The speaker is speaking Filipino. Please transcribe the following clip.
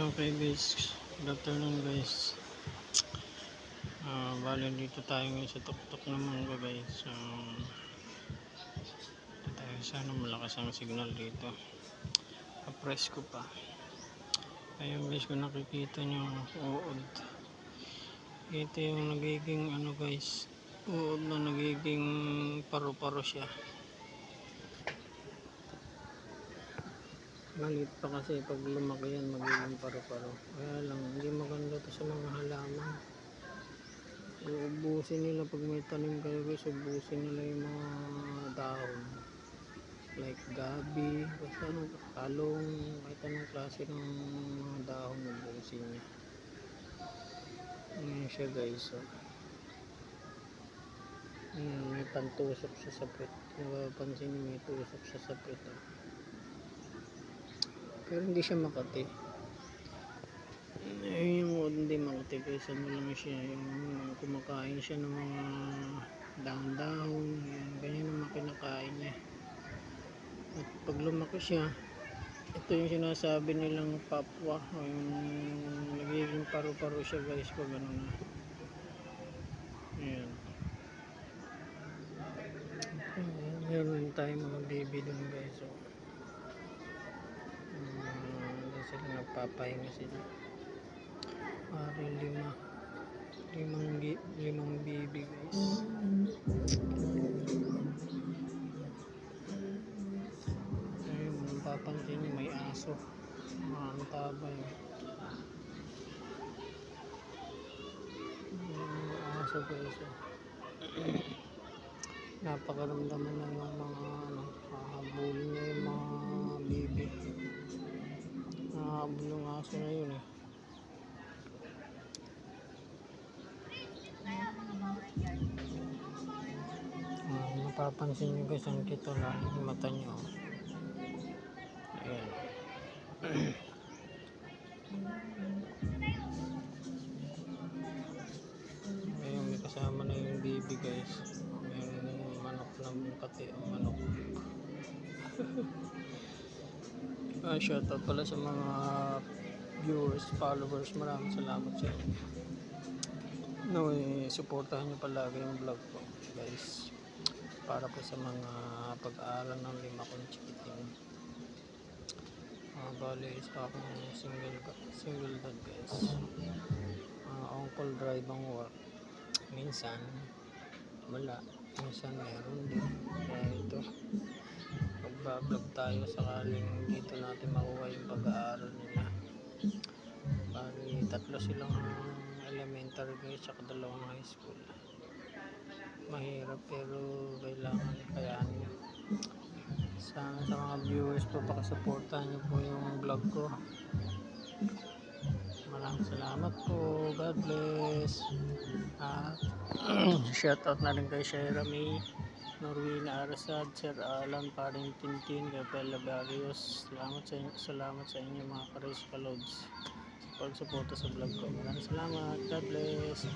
Okay guys, good afternoon guys. Bali dito tayo ngayon sa tuktok ng mangga guys. Dito tayo, sana malakas ang signal dito. Press ko pa. Ayun guys, kung nakikita nyo uod. Ito yung nagiging ano guys, uod na nagiging paru-paro siya. Maliit pa kasi pag lumaki yan magiging paru-paro. Kaya lang hindi maganda to sa mga halaman. Ubusin nila pag may tanim kayo guys, ubusin nila yung mga dahon like gabi, basta anong talong, kahit anong klase ng mga dahon ubusin niya. Ngayon siya guys, may pantusok siya sa pet. Napapansin niyo may tusok siya sa pet. Pero hindi siya makati. Yung hindi makati guys, ano lang siya, yung kumakain siya ng mga dahon-dahon, ganyan naman kinakain niya. At pag lumaki siya, ito yung sinasabi nilang papwa, yung nagiging paru-paro siya guys pag ano na. Ayan. Meron tayong mga baby dun guys. So, sila nagpapahinga sila. Limang baby guys. Ayun, mapapansin nyo may aso. Ang tabay. Aso guys. Napakaramdaman na yung mga hahabulin niya yung mga baby. Nahabol yung aso na yun eh. Mapapansin nyo guys, ang kito lang yung mata nyo. Ayan. Ayun, may kasama na yung baby guys. Meron yung manok ng kati ang manok. Shoutout pala sa mga viewers, followers, maraming salamat sa inyo. Supportahan nyo palagi yung vlog ko guys, para po sa mga pag-aaral ng 5 kong chikiting. Bali isa akong single dad guys. On-call drive ang work, minsan wala, minsan meron din. Kaya ito, pag-vlog tayo sakaling dito natin makuha yung pag-aaral nila. Bali 3 silang elementary guys, saka 2 high school. Mahirap pero kailangan kayanin. Sa mga viewers po, pakisuportahan nyo po yung vlog ko. Maraming salamat po. God bless. Shoutout na rin kay Shaira May, Norwina Arasad, Sir Alan, Paring Tintin, Gabriela Barrios. Salamat sa inyo mga karis kalods sa pagsuporta sa vlog ko. Maraming salamat. God bless.